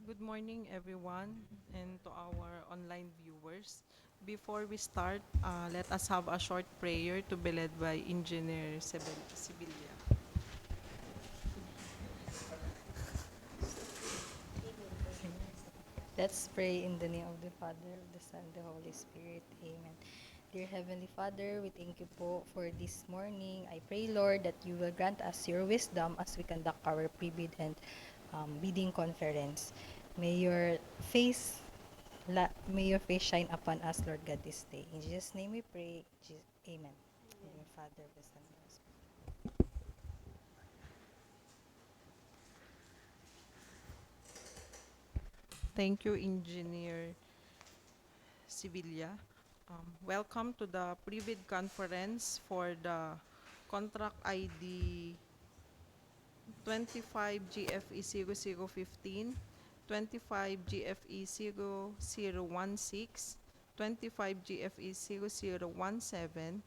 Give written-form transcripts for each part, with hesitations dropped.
Good morning, everyone, and to our online viewers. Before we start, let us have a short prayer to be led by Engineer Sibilia. Let's pray in the name of the Father, of the Son, the Holy Spirit. Amen. Dear Heavenly Father, we thank you po for this morning. I pray, Lord, that you will grant us your wisdom as we conduct our pre-bid and bidding conference. May your face may your face shine upon us, Lord God, this day. In Jesus' name we pray. Amen. In the name of the Father, of the Son, and of the Holy Spirit. Thank you, Engineer Sibilia. Welcome to the pre-bid conference for the contract ID 25 GFE 0015, 25 GFE 0016, 25 GFE 0017,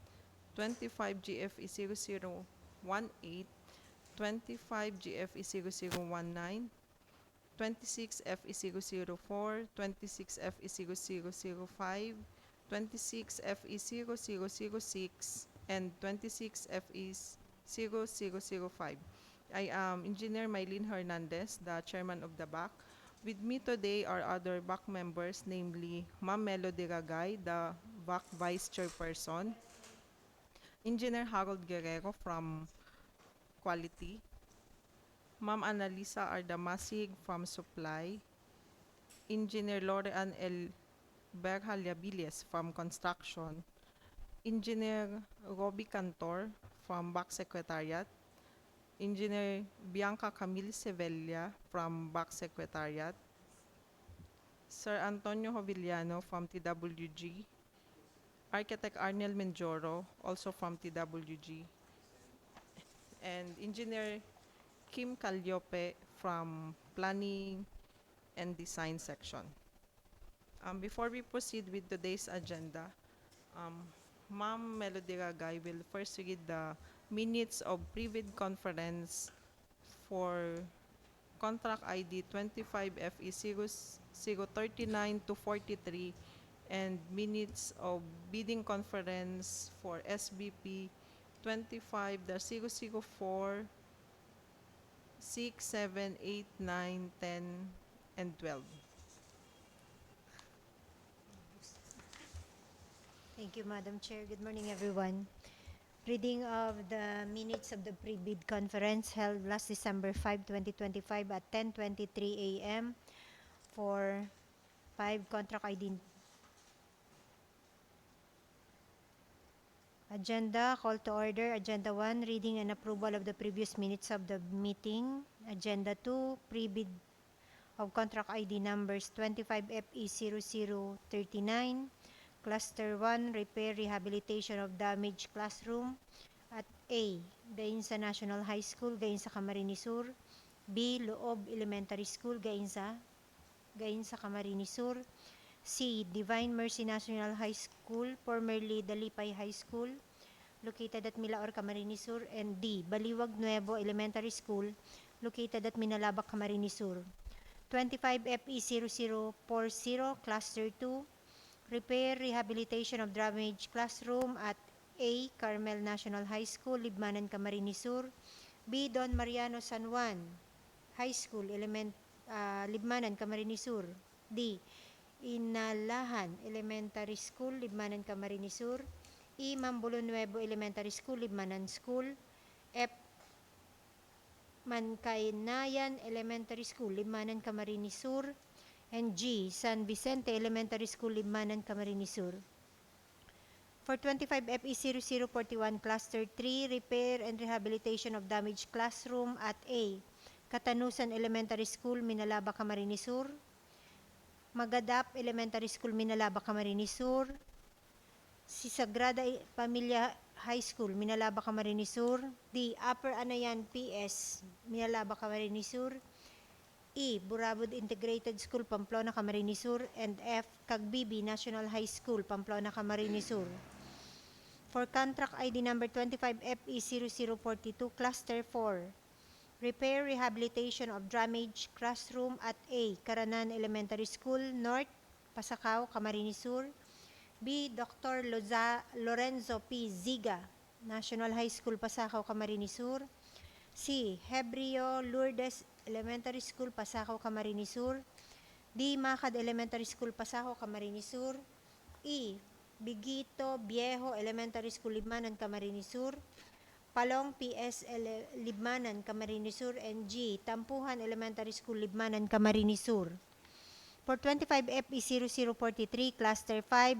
25 GFE 0018, 25 GFE 0019, 26 FE 004, 26 FE 0005, 26 FE 0006, and 26 FE 0005. I am Engineer Mylene Hernandez, the chairman of the BAC. With me today are other BAC members, namely Ma'am Melody Ragay, the BAC vice chairperson, Engineer Harold Guerrero from Quality, Ma'am Annalisa Ardamasig from Supply, Engineer Lorean L. Berhaliabilis from Construction, Engineer Robbie Cantor from BAC Secretariat, Engineer Bianca Camille Sevilla from BAC Secretariat, Sir Antonio Hovillano from TWG, Architect Arnel Menjoro, also from TWG, and Engineer Kim Calliope from Planning and Design Section. Before we proceed with today's agenda, um, Ma'am Melody Ragay will first read the minutes of pre-bid conference for contract ID 25 FE 0039 to 43 and minutes of bidding conference for SBP 25 004 6, 7, 8, 9, 10, and 12. Thank you, Madam Chair. Good morning, everyone. Reading of the minutes of the pre-bid conference held last December 5, 2025 at 10:23 a.m. for 5 contract ID. Agenda, call to order. Agenda 1, reading and approval of the previous minutes of the meeting. Agenda 2, pre-bid of contract ID numbers 25FE0039, Cluster 1, repair rehabilitation of damaged classroom at A, Gainsa National High School, Gainsa Camarines Sur. B, Loob Elementary School, Gainsa Camarines Sur. C, Divine Mercy National High School, formerly Dalipay High School, located at Milaor, Camarines Sur. And D, Baliwag Nuevo Elementary School, located at Minalabak, Camarines Sur. 25 FE0040, Cluster 2, repair rehabilitation of damaged classroom at A, Carmel National High School, Libmanan, Camarines Sur. B, Don Mariano San Juan High School, Libmanan, Camarines Sur. D, Inalahan Elementary School, Libmanan, Camarines Sur. E, Mambulo Nuevo Elementary School, Libmanan School. F, Mankaynayan Elementary School, Libmanan, Camarines Sur. And G, San Vicente Elementary School, Libmanan, Camarines Sur. For 25 FE0041 Cluster 3, repair and rehabilitation of damaged classroom at A, Katanusan Elementary School, Minalaba, Camarines Sur. Magadap Elementary School, Minalaba, Camarines Sur. Si Sagrada Familia High School, Minalaba, Camarines Sur. D, Upper Anayan PS, Minalaba, Camarines Sur. E, Burabod Integrated School, Pamplona, Camarines Sur. And F, Cagbibi National High School, Pamplona, Camarines Sur. For contract ID number 25FE0042, Cluster 4, Repair rehabilitation of damaged classroom at A. Caranan Elementary School, North, Pasacao, Camarines Sur. B. Dr. Lorenzo P. Ziga, National High School, Pasacao, Camarines Sur. C. Hebrio Lourdes Elementary School, Pasacao, Camarines Sur. D. Macad Elementary School, Pasacao, Camarines Sur. E. Bigito Viejo Elementary School, Libmanan, Camarines Sur. Palong PSL Libmanan, Camarines Sur. And G. Tampuhan Elementary School, Libmanan, Camarines Sur. For 25 FE 0043, Cluster 5,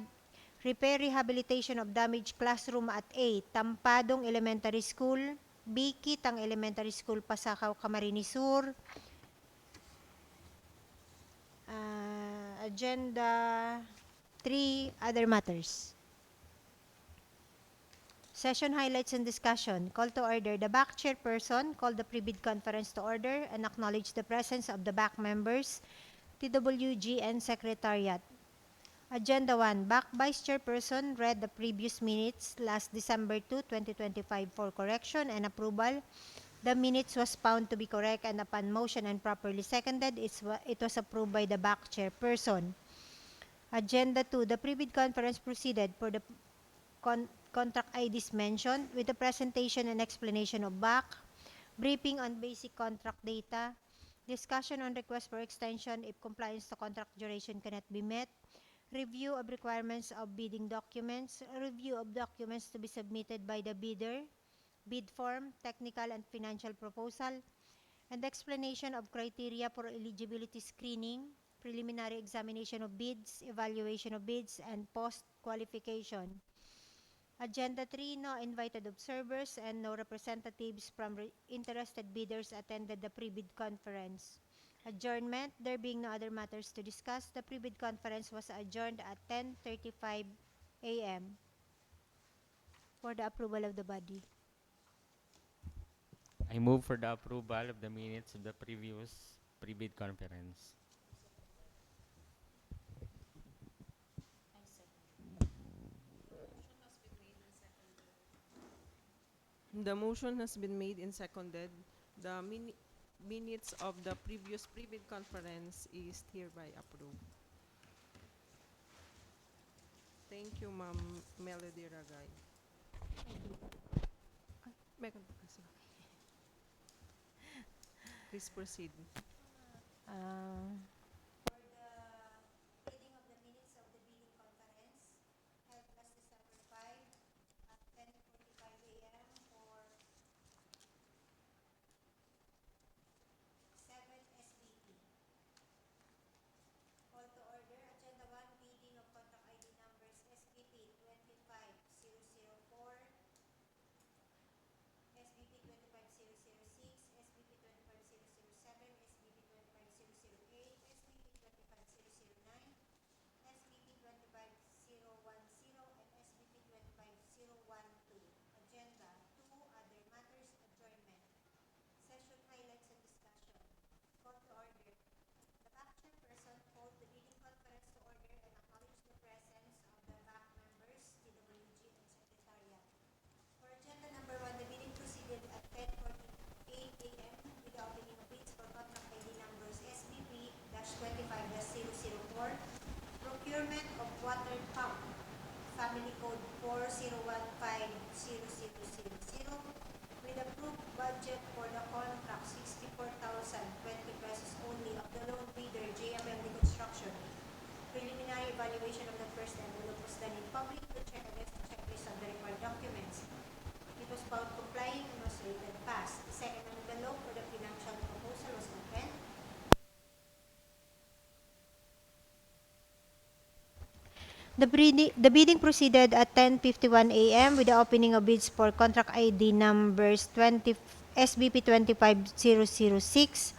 repair rehabilitation of damaged classroom at A. Tampadong Elementary School. B. Kitang Elementary School, Pasacao, Camarines Sur. Agenda 3, other matters. Session highlights and discussion. Call to order. The BAC chairperson called the pre-bid conference to order and acknowledged the presence of the BAC members, TWG, and Secretariat. Agenda 1. BAC Vice Chairperson read the previous minutes last December 2, 2025 for correction and approval. The minutes was found to be correct and upon motion and properly seconded, it was approved by the BAC Chairperson. Agenda 2. The pre-bid conference proceeded for the contract IDs mentioned with the presentation and explanation of BAC, briefing on basic contract data, discussion on request for extension if compliance to contract duration cannot be met, review of requirements of bidding documents, review of documents to be submitted by the bidder, bid form, technical and financial proposal, and explanation of criteria for eligibility screening, preliminary examination of bids, evaluation of bids, and post-qualification. Agenda 3, no invited observers and no representatives from interested bidders attended the pre-bid conference. Adjournment, there being no other matters to discuss, the pre-bid conference was adjourned at 10:35 a.m. for the approval of the body. I move for the approval of the minutes of the previous pre-bid conference. The motion has been made and seconded. The minutes of the previous pre-bid conference is hereby approved. Thank you, Ma'am Melody Ragay. Meron pa kasi. Please proceed. For the reading of the minutes of the bidding conference held last December 5 at 10:45 a.m. for 7 SBP. Call to order. Agenda 1, bidding of contract ID numbers SBP 25004, SBP 25006, SBP 25007, SBP 25008, SBP 25009, SBP 25010, and SBP 25012. Agenda 2, other matters, adjournment. Session highlights and discussion. Call to order. The BAC chairperson called the bidding conference to order and acknowledged the presence of the BAC members, TWG, and Secretariat. For agenda number 1, the meeting proceeded at 10:48 a.m. with the opening of bids for contract ID numbers SBP-25-004, procurement of water pump, family code 4015000, with approved budget for the contract 64,020 pesos only of the loan bidder JMLD Construction. Preliminary evaluation of the first envelope was done in public to check against the checklist of the required documents. It was found complying and was rated pass. The second envelope for the financial proposal was opened. The bidding proceeded at 10:51 a.m. with the opening of bids for contract ID numbers SBP 25006,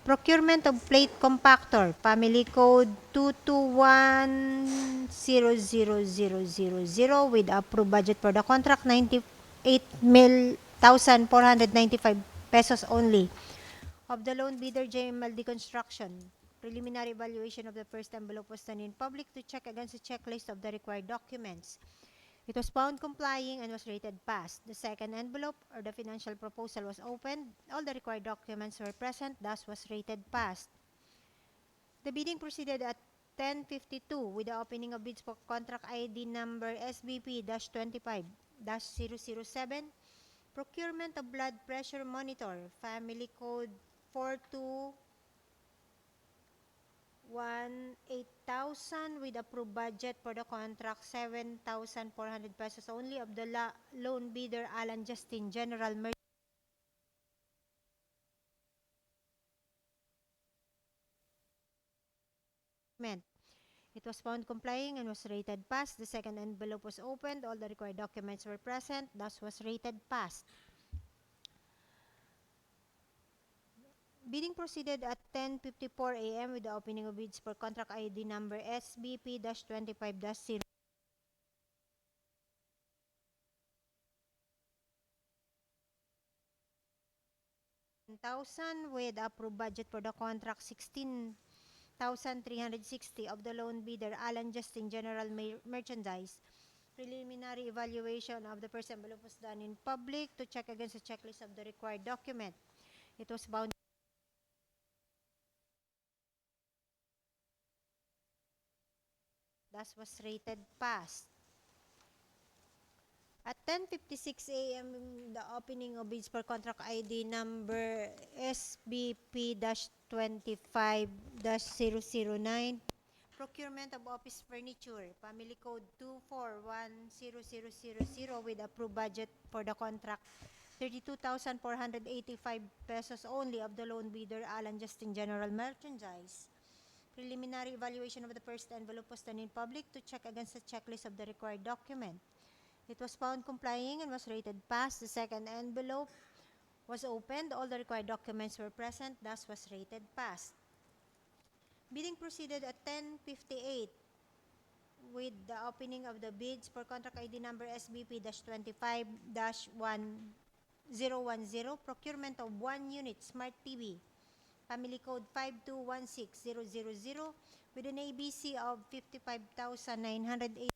procurement of plate compactor, family code 221-00000 with approved budget for the contract 98,495 pesos only of the loan bidder JMLD Construction. Preliminary evaluation of the first envelope was done in public to check against the checklist of the required documents. It was found complying and was rated passed. The second envelope or the financial proposal was opened. All the required documents were present, thus was rated passed. The bidding proceeded at 10:52 with the opening of bids for contract ID number SBP-25-007, procurement of blood pressure monitor, family code 4218000 with approved budget for the contract 7,400 pesos only of the loan bidder Alan Justin General Merchant. It was found complying and was rated passed. The second envelope was opened. All the required documents were present. Thus was rated passed. Bidding proceeded at 10:54 a.m. with the opening of bids for contract ID number SBP-25-0. With approved budget for the contract 16,360 of the loan bidder Alan Justin General Merchandise. Preliminary evaluation of the first envelope was done in public to check against the checklist of the required document. It was bound thus was rated passed. At 10:56 a.m., the opening of bids for contract ID number SBP-25-009, procurement of office furniture, family code 2410000 with approved budget for the contract 32,485 pesos only of the loan bidder Alan Justin General Merchandise. Preliminary evaluation of the first envelope was done in public to check against the checklist of the required document. It was found complying and was rated passed. The second envelope was opened. All the required documents were present, thus was rated passed. Bidding proceeded at 10:58 with the opening of the bids for contract ID number SBP-25-1010, procurement of 1 unit Smart TV, family code 5216000 with an ABC of 55,980.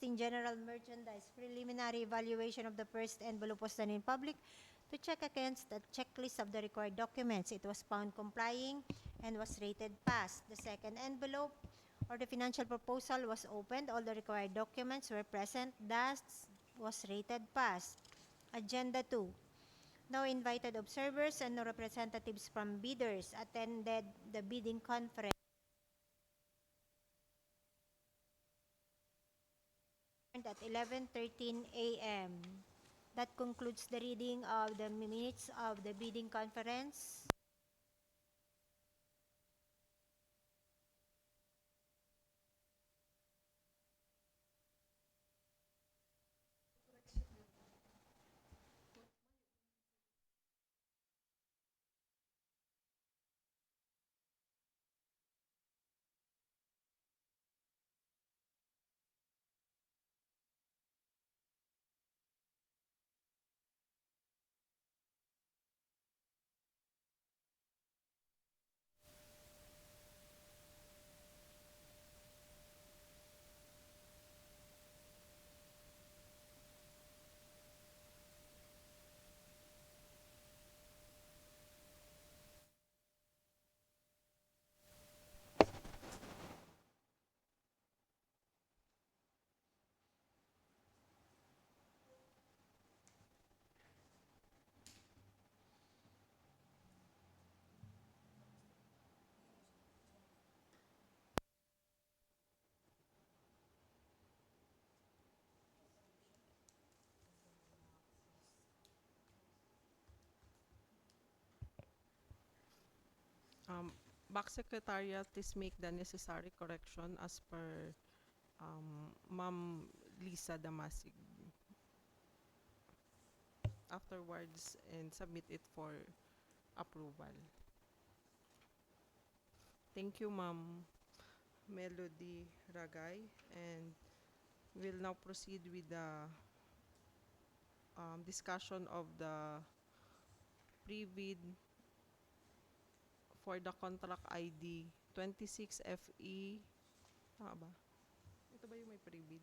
In general merchandise, preliminary evaluation of the first envelope was done in public to check against the checklist of the required documents. It was found complying and was rated passed. The second envelope or the financial proposal was opened. All the required documents were present, thus was rated passed. Agenda 2. No invited observers and no representatives from bidders attended the bidding conference at 11:13 a.m. That concludes the reading of the minutes of the bidding conference. Back Secretariat is make the necessary correction as per Ma'am Lisa Damasig afterwards and submit it for approval. Thank you, Ma'am Melody Ragay, and we'll now proceed with the discussion of the pre-bid for the contract ID 26FE. Tama ba? Ito ba yung may pre-bid?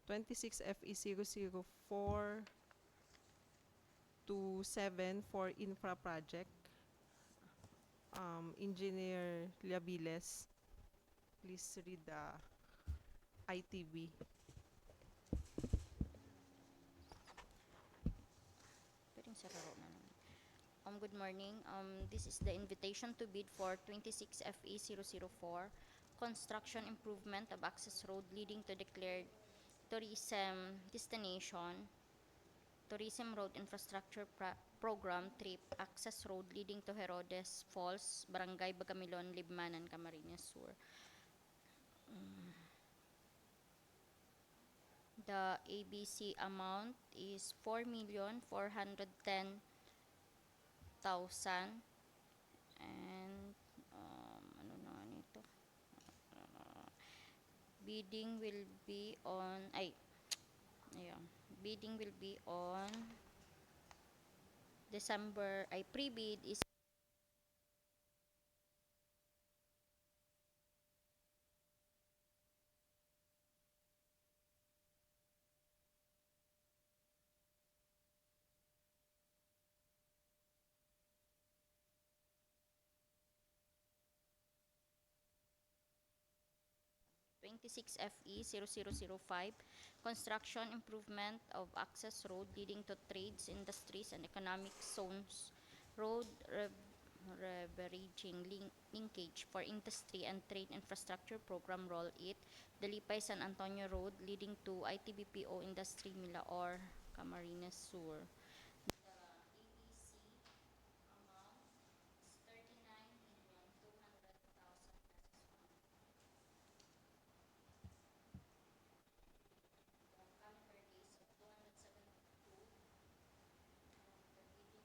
26FE004 to 7 for infra project. Engineer Liabiles, please read the ITB. Pwedeng sa laro na naman. Good morning. This is the invitation to bid for 26 FE 004 construction improvement of access road leading to declared tourism destination, tourism road infrastructure program trip access road leading to Herodes Falls, Barangay Bagamilon, Libmanan, Camarines Sur. The ABC amount is 4,410,000 and ano na nito, bidding will be on bidding will be on December, pre-bid is #26 FE 0005 construction improvement of access road leading to trades, industries, and economic zones, road leveraging linkage for industry and trade infrastructure program roll it, Dalipay San Antonio Road leading to ITBPO Industry Milaor, Camarines Sur. The ABC amount is 39,200,000 pesos. Calendar days of 272. The bidding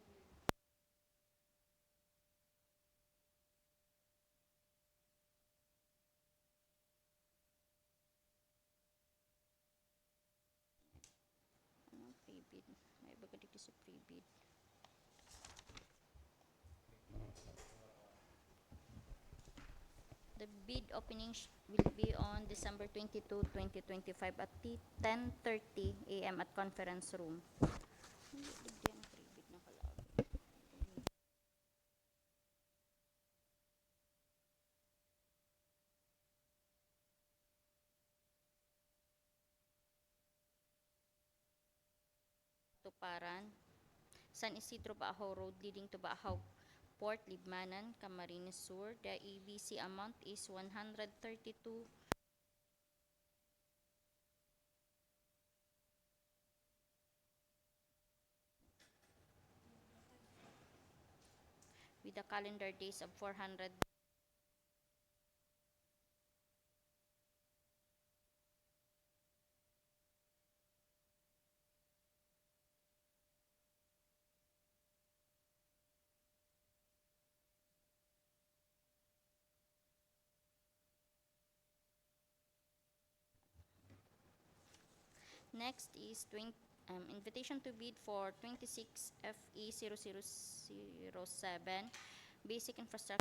will pre-bid. May baga dito sa pre-bid. The bid opening will be on December 22, 2025 at 10:30 a.m. at conference room. Hindi din pre-bid na kalagi. Tuparan, San Isidro Baahaw Road leading to Baahaw Port, Libmanan, Camarines Sur. The ABC amount is 132 with the calendar days of 400. Next is invitation to bid for 26 FE 0007 basic infrastructure.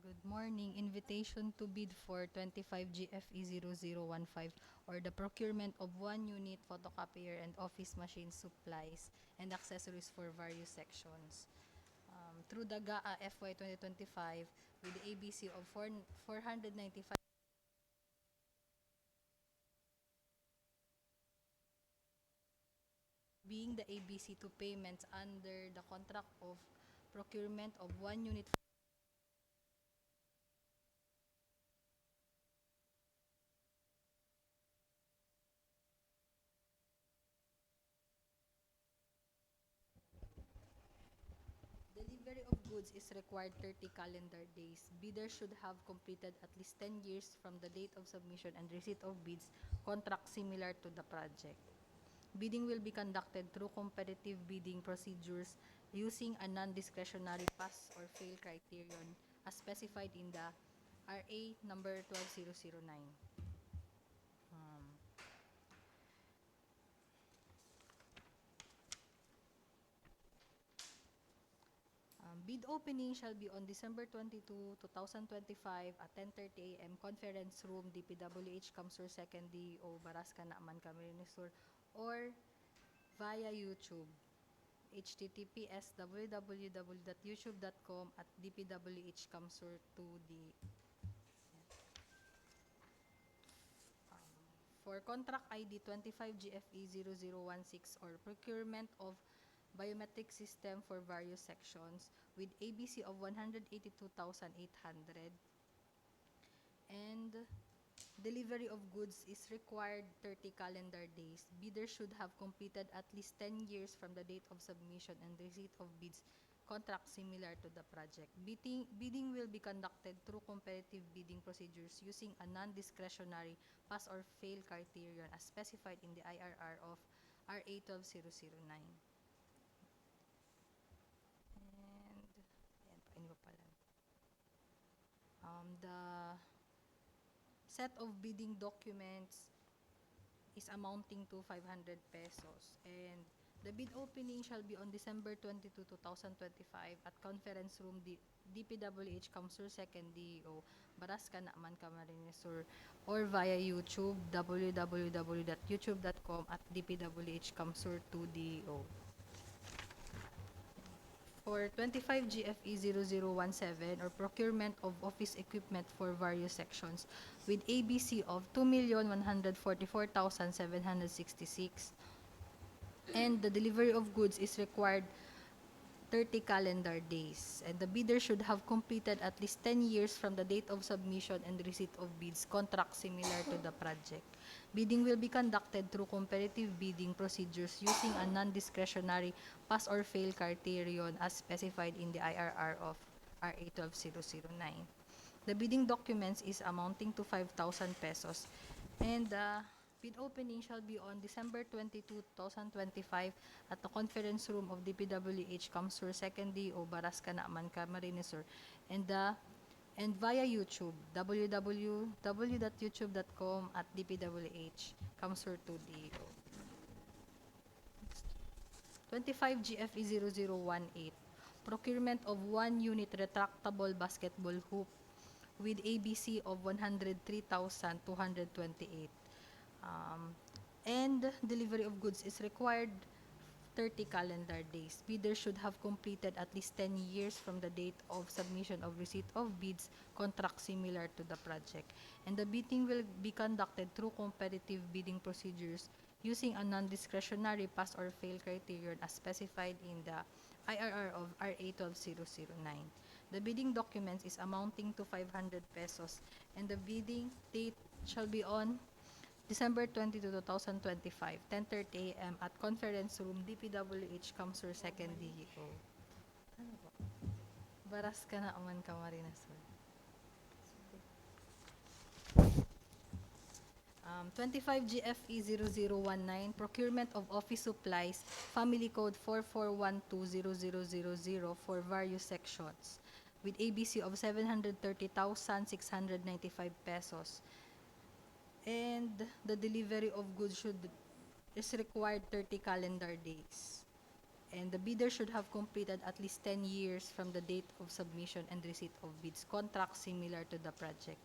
Good morning. Invitation to bid for 25 GFE 0015 or the procurement of one unit photocopier and office machine supplies and accessories for various sections. Through the GAA FY 2025 with the ABC of 495 being the ABC to payments under the contract of procurement of one unit delivery of goods is required 30 calendar days. Bidder should have completed at least 10 years from the date of submission and receipt of bids, contract similar to the project. Bidding will be conducted through competitive bidding procedures using a non-discretionary pass or fail criterion as specified in the RA number 12009. Bid opening shall be on December 22, 2025 at 10:30 a.m. Conference Room, DPWH, Kamsur 2nd DO, Barasca, Naaman, Camarines Sur, or via YouTube. https www.youtube.com at dpwh Kamsur 2D. For contract ID 25GFE 0016 or procurement of biometric system for various sections with ABC of 182,800 and delivery of goods is required 30 calendar days. Bidder should have completed at least 10 years from the date of submission and receipt of bids contract similar to the project. Bidding will be conducted through competitive bidding procedures using a non-discretionary pass or fail criterion as specified in the IRR of RA 12009. And, ayan pa, ano pa pala? The set of bidding documents is amounting to 500 pesos. And the bid opening shall be on December 22, 2025 at Conference Room DPWH Kamsur 2nd DO, Barasca, Naaman, Camarines Sur, or via YouTube, www.youtube.com at DPWH Kamsur 2 DO. For 25 GFE 0017 or procurement of office equipment for various sections with ABC of 2,144,766 and the delivery of goods is required 30 calendar days and the bidder should have completed at least 10 years from the date of submission and receipt of bids contract similar to the project. Bidding will be conducted through competitive bidding procedures using a non-discretionary pass or fail criterion as specified in the IRR of RA 12009. The bidding documents is amounting to 5,000 pesos and the bid opening shall be on December 22, 2025 at the conference room of DPWH Kamsur 2nd DO, Barasca, Naaman, Camarines Sur, and via YouTube, www.youtube.com at DPWH Kamsur 2 DO. 25 GFE 0018 procurement of one unit retractable basketball hoop with ABC of 103,228. And delivery of goods is required 30 calendar days. Bidder should have completed at least 10 years from the date of submission of receipt of bids contract similar to the project. And the bidding will be conducted through competitive bidding procedures using a non-discretionary pass or fail criterion as specified in the IRR of RA 12009. The bidding documents is amounting to 500 pesos and the bidding date shall be on December 22, 2025, 10:30 a.m. at Conference Room, DPWH Kamsur 2nd DO. Ano ba? Barasca, Naaman, Camarines Sur. 25 GFE 0019 procurement of office supplies, family code 44120000 for various sections with ABC of 730,695 pesos. And the delivery of goods is required 30 calendar days. And the bidder should have completed at least 10 years from the date of submission and receipt of bids contracts similar to the project.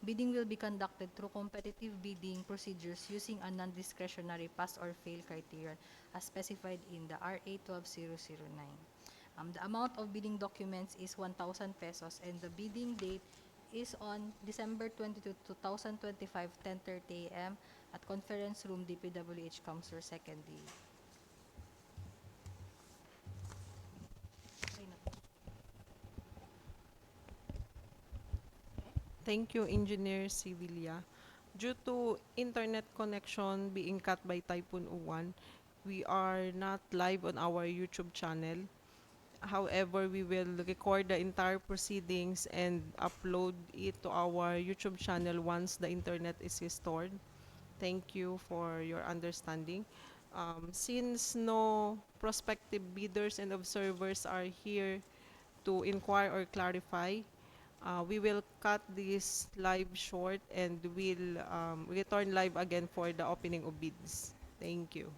Bidding will be conducted through competitive bidding procedures using a non-discretionary pass or fail criterion as specified in the RA 12009. The amount of bidding documents is 1,000 pesos and the bidding date is on December 22, 2025, 10:30 a.m. at Conference Room, DPWH Councilor, second day. Okay na. Thank you, Engineer Sevilla. Due to internet connection being cut by Typhoon Uwan, we are not live on our YouTube channel. However, we will record the entire proceedings and upload it to our YouTube channel once the internet is restored. Thank you for your understanding. Since no prospective bidders and observers are here to inquire or clarify, we will cut this live short and will return live again for the opening of bids. Thank you.